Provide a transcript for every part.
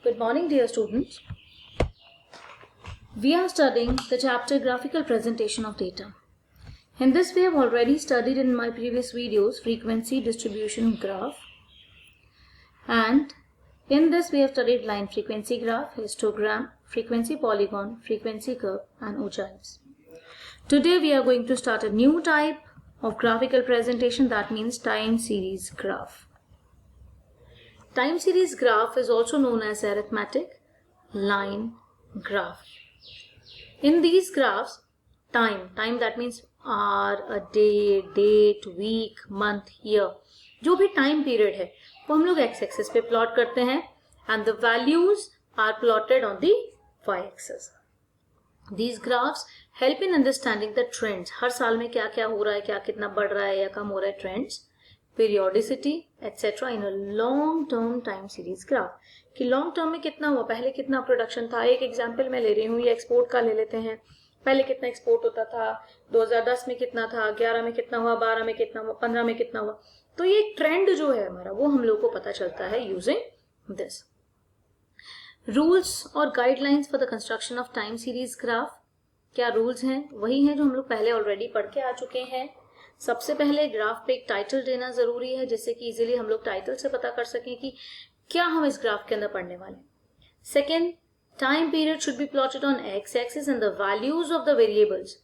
Good morning, dear students. We are studying the chapter Graphical Presentation of Data. In this, we have already studied in my previous videos frequency distribution graph, and in this we have studied line frequency graph, histogram, frequency polygon, frequency curve, and ऊंचाइs. Today we are going to start a new type of graphical presentation, that means time series graph. Time series graph is also known as arithmetic line graph. In these graphs, time that means hour, a day, date, week, month, year, जो भी time period है वो हम लोग x axis पे plot करते हैं and the values are plotted on the y axis. These graphs help in understanding the trends. हर साल में क्या क्या हो रहा है, क्या कितना बढ़ रहा है या कम हो रहा है, trends, periodicity, etc. in a long term time series graph. कि long term में कितना हुआ, पहले कितना production था. एक example मैं ले रही हूँ, ये export का ले लेते हैं. पहले कितना export होता था, 2010 में कितना था, 11 में कितना हुआ, 12 में कितना हुआ, 15 में कितना हुआ. तो ये trend जो है हमारा वो हम लोग को पता चलता है using this. Rules और guidelines for the construction of time series graph. क्या rules हैं? वही हैं जो हम लोग पहले already पढ़ के आ चुके हैं. सबसे पहले ग्राफ पे एक टाइटल देना जरूरी है जिससे कि इजीली हम लोग टाइटल से पता कर सकें कि क्या हम इस ग्राफ के अंदर पढ़ने वाले हैं. Second, time period should be plotted on X axis and the values of the variables,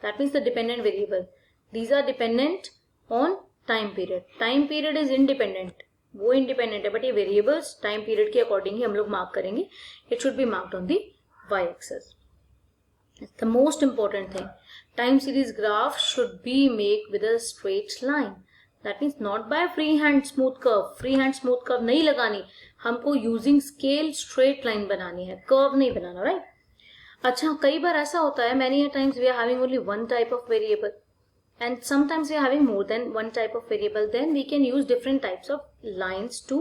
that means the dependent variable, these are dependent on time period. Time period is independent, वो independent है, but ये variables time period के according ही हम लोग mark करेंगे. It should be marked on the Y axis. It's the most important thing. Time series graph should be made with a straight line. That means not by freehand smooth curve. Freehand smooth curve नहीं लगानी, हमको using scale straight line बनानी है, curve नहीं बनाना, right? अच्छा, कई बार ऐसा होता है, many a times we are having only one type of variable, and sometimes we are having more than one type of variable. Then we can use different types of lines to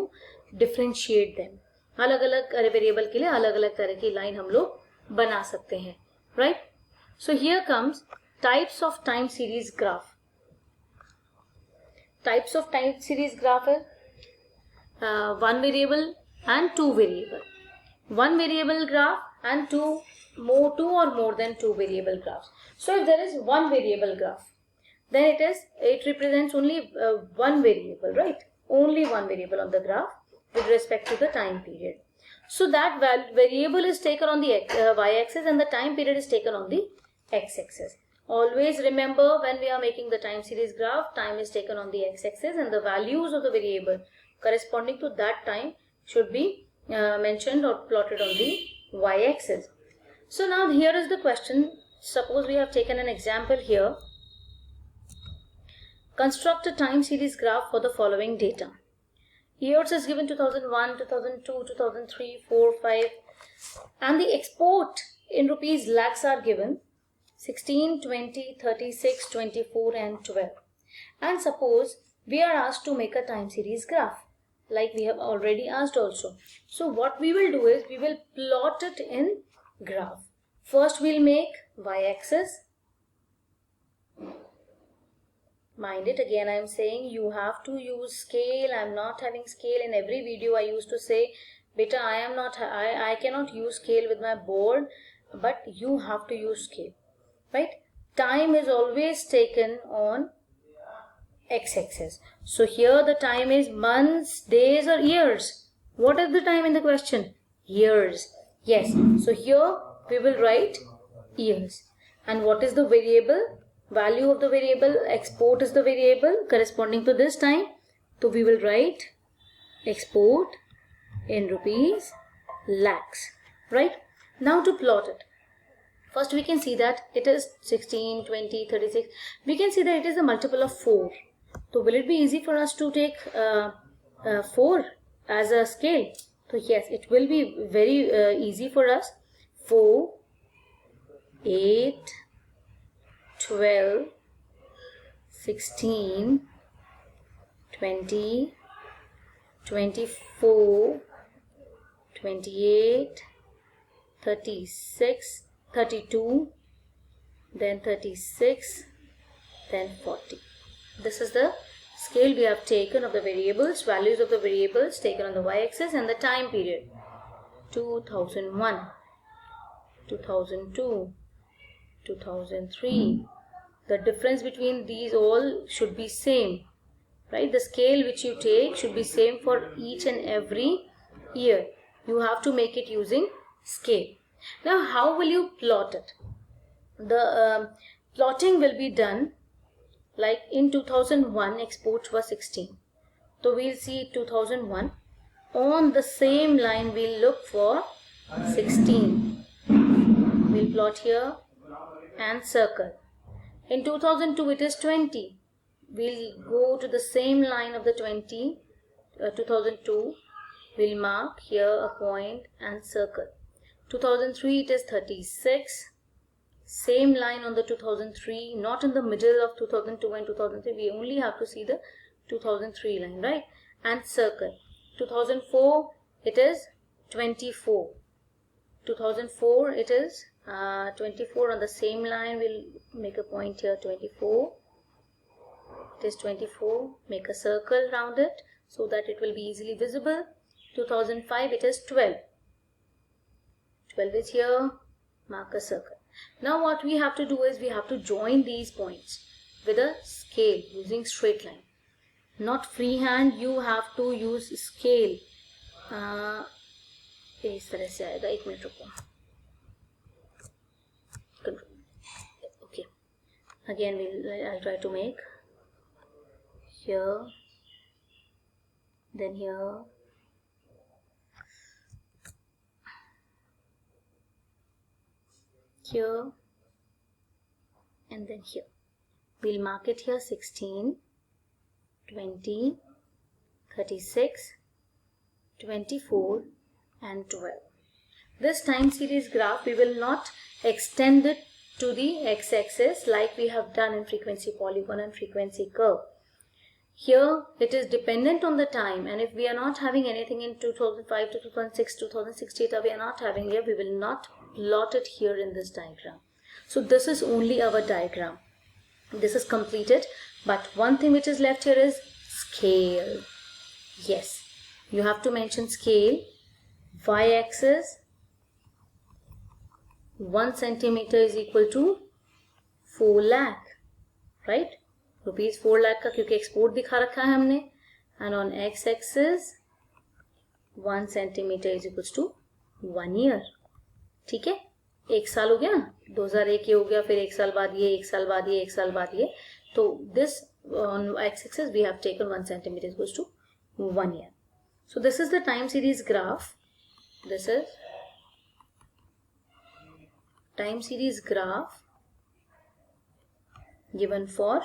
differentiate them. अलग अलग variable के लिए अलग अलग तरह की line हम लोग बना सकते हैं. Right? So here comes types of time series graph. Types of time series graph है one variable and two variable. One variable graph and two or more than two variable graphs. So if there is one variable graph, then it represents only one variable, right? Only one variable on the graph with respect to the time period. So that variable is taken on the y-axis and the time period is taken on the x-axis. Always remember, when we are making the time series graph, time is taken on the x-axis and the values of the variable corresponding to that time should be mentioned or plotted on the y-axis. So now here is the question. Suppose we have taken an example here. Construct a time series graph for the following data. Years is given 2001, 2002, 2003, 4, 5, and the export in rupees lakhs are given 16, 20, 36, 24 and 12. And suppose we are asked to make a time series graph like we have already asked also. So what we will do is we will plot it in graph. First we'll make y-axis. Mind it, again I am saying you have to use scale. I am not having scale. In every video I used to say, beta, I cannot use scale with my board, but you have to use scale, right? Time is always taken on x-axis. So here the time is months, days or years. What is the time in the question? Years. Yes. So here we will write years. And what is the variable? Value of the variable, export is the variable corresponding to this time. So we will write export in rupees lakhs, right? Now to plot it. First we can see that it is 16, 20, 36. We can see that it is a multiple of 4. So will it be easy for us to take 4 as a scale? So yes, it will be very easy for us. 4, 8, 12, 16, 20, 24, 28, 36, 32, then 36, then 40. This is the scale we have taken of the variables, values of the variables taken on the y-axis and the time period. 2001, 2002, 2003. The difference between these all should be same, right? The scale which you take should be same for each and every year. You have to make it using scale. Now, how will you plot it? The plotting will be done like in 2001 exports were 16. So we'll see 2001. On the same line we'll look for 16. We'll plot here and circle. In 2002 it is 20. We'll go to the same line of the 2002. We'll mark here a point and circle. 2003 it is 36. Same line on the 2003, not in the middle of 2002 and 2003. We only have to see the 2003 line, right? And circle. 2004 it is 24. 2004 it is 24. On the same line we'll make a point here, 24. It is 24. Make a circle around it so that it will be easily visible. 2005 it is 12. 12 is here. Mark a circle. Now what we have to do is we have to join these points with a scale using straight line. Not freehand, you have to use scale. इस तरह से आएगा. एक minute रुको. Okay. Again I'll try to make here, then here, here, and then here. We'll mark it here 16, 20, 36, 24 and 12. This time series graph we will not extend it to the x-axis like we have done in frequency polygon and frequency curve. Here it is dependent on the time, and if we are not having anything in 2005 to 2006, 2006 data we are not having here, we will not plot it here in this diagram. So this is only our diagram. This is completed, but one thing which is left here is scale. Yes, you have to mention scale. Y-axis 1 centimeter is equal to 4 lakh, right? Rupees 4 लाख का क्योंकि export दिखा रखा है हमने. And on X axis 1 centimetre is equals to 1 year. ठीक है, एक साल हो गया ना, 2001 ये हो गया, फिर एक साल बाद ये, एक साल बाद ये, एक साल बाद ये. तो this on X axis we have taken 1 centimetre is equals to 1 year. So this is the time series graph. This is time series graph given for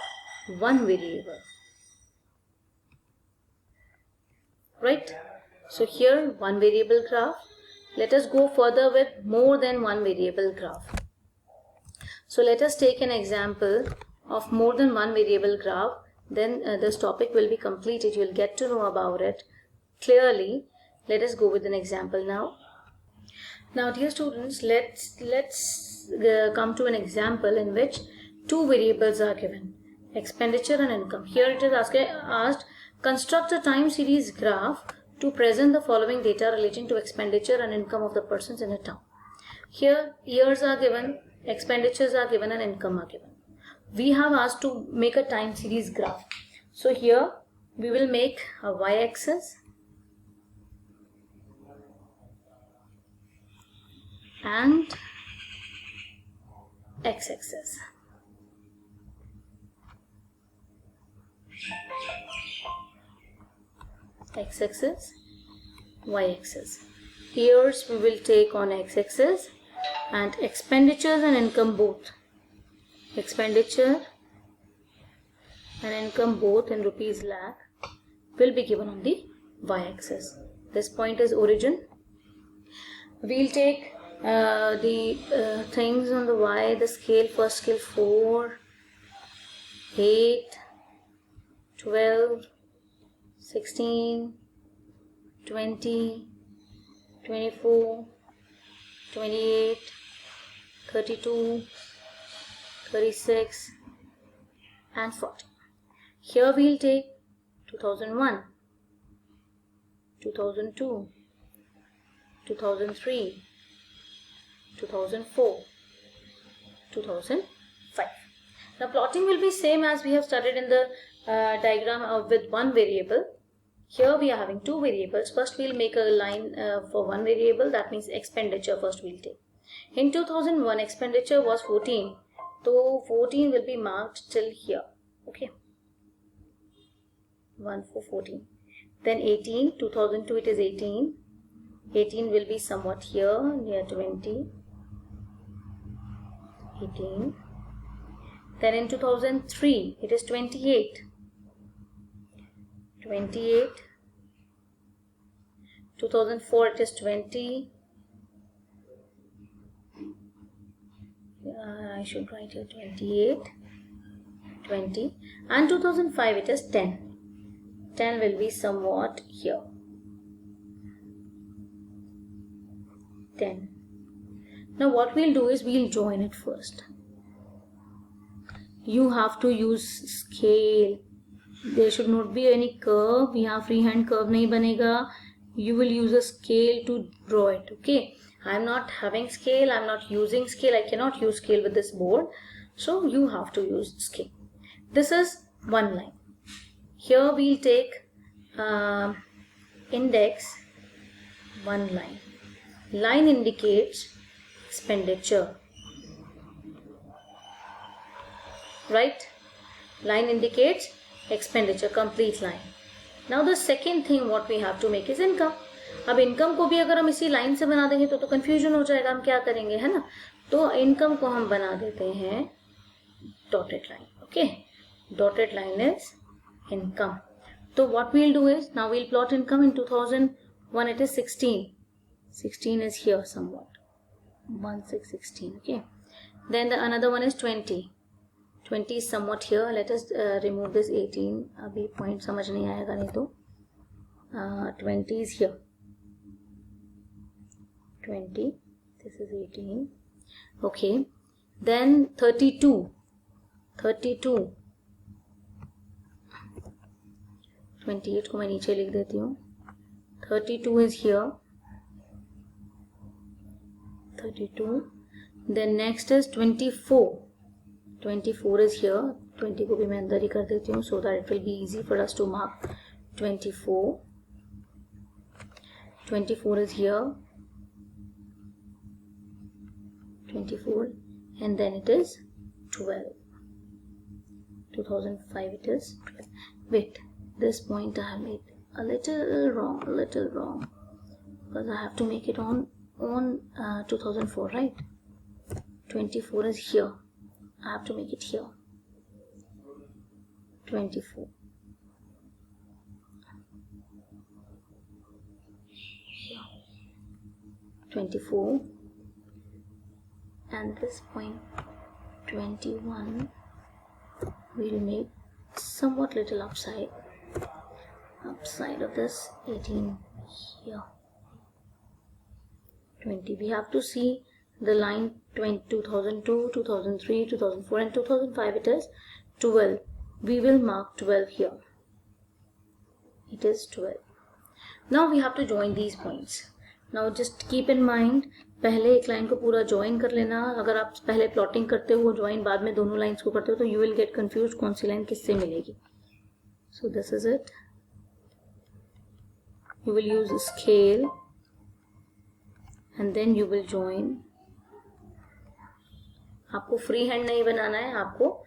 one variable, right? So here one variable graph. Let us go further with more than one variable graph. So let us take an example of more than one variable graph. Then this topic will be completed. You will get to know about it clearly. Let us go with an example now. Now dear students, let's come to an example in which two variables are given, expenditure and income. Here it is asked, construct a time series graph to present the following data relating to expenditure and income of the persons in a town. Here years are given, expenditures are given and income are given. We have asked to make a time series graph. So here we will make a y-axis and x-axis. X-axis, y-axis. Years we will take on x-axis and expenditures and income both. Expenditure and income both in rupees lakh will be given on the y-axis. This point is origin. We'll take the things on the y, the scale, first scale 4, 8, 12, 16, 20, 24, 28, 32, 36 and 40. Here we'll take 2001, 2002, 2003, 2004, 2005. Now plotting will be same as we have studied in the diagram with one variable. Here we are having two variables. First we'll make a line for one variable, that means expenditure first we'll take. In 2001 expenditure was 14, so 14 will be marked till here. Okay, 1 for 14. Then 18, 2002 it is 18. 18 will be somewhat here near 20. 18. Then in 2003 it is 28. 28. 2004 it is 20. I should write here 28, 20, and 2005 it is 10. 10 will be somewhat here. 10. Now what we'll do is we'll join it first. You have to use scale. There should not be any curve. यहाँ freehand curve नहीं बनेगा. You will use a scale to draw it. Okay. I am not having scale. I am not using scale. I cannot use scale with this board. So you have to use scale. This is one line. Here we'll take index one line. Line indicates expenditure. Right? Line indicates expenditure, complete line. Now the second thing what we have to make is income. अब income को भी अगर हम इसी line से बना देंगे तो कंफ्यूजन हो जाएगा. हम क्या करेंगे, है ना. तो इनकम को हम बना देते हैं dotted line. Okay, dotted line is income. तो what we'll do is now we'll plot income. In 2001 it is 16. 16 is here somewhat. 1 6 16. Okay. Then the another one is 20. 20 is somewhat here. Let us remove this 18. अभी point समझ नहीं आएगा नहीं तो. 20 is here. 20. This is 18. Okay. Then 32. 32. 28 को मैं नीचे लिख देती हूँ. 32 is here. 32. Then next is 24. 24 is here. 20 को भी मैं अंदर ही कर देती हूँ so that it will be easy for us to mark 24. 24 is here. 24 and then it is 12. 2005 it is 12. Wait, this point I have made a little wrong because I have to make it on 2004, right? 24 is here. I have to make it here. 24. 24 and this point 21 we'll make somewhat little upside of this 18 here. 20. We have to see the line 2002, 2003, 2004 and 2005 it is 12. We will mark 12 here. It is 12. Now we have to join these points. Now just keep in mind, पहले एक line को पूरा join कर लेना. अगर आप पहले plotting करते हो ज्वाइन बाद में दोनों लाइंस को करते हो तो यू विल गेट कंफ्यूज कौन सी लाइन किससे मिलेगी. So this is it. You will use scale and then you will join. आपको फ्री हैंड नहीं बनाना है, आपको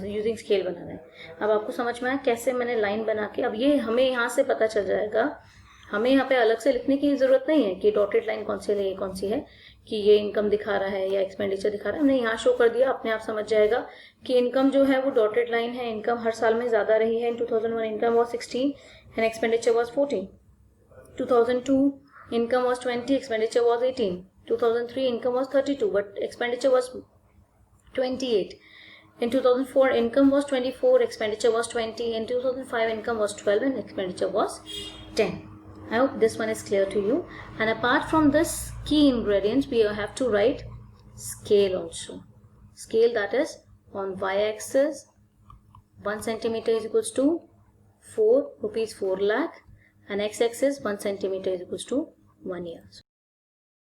यूजिंग स्केल बनाना है. अब आपको समझ में आया कैसे मैंने लाइन बना के. अब ये हमें यहाँ से पता चल जाएगा. हमें यहाँ पे अलग से लिखने की जरूरत नहीं है कि डॉटेड लाइन कौन सी है कौन सी है, कि ये इनकम दिखा रहा है या एक्सपेंडिचर दिखा रहा है. हमने यहाँ शो कर दिया, अपने आप समझ जाएगा कि इनकम जो है वो डॉटेड लाइन है. इनकम हर साल में ज्यादा रही है. इन 2001 income was 16 and expenditure was 14. 2002 income was 20, expenditure was 18. 2003 income was 32 but expenditure was 28. In 2004 income was 24, expenditure was 20. In 2005 income was 12 and expenditure was 10. I hope this one is clear to you. And apart from this key ingredients, we have to write scale also. Scale, that is on y-axis 1 centimeter is equals to 4 rupees 4 lakh and x-axis 1 centimeter is equals to 1 year.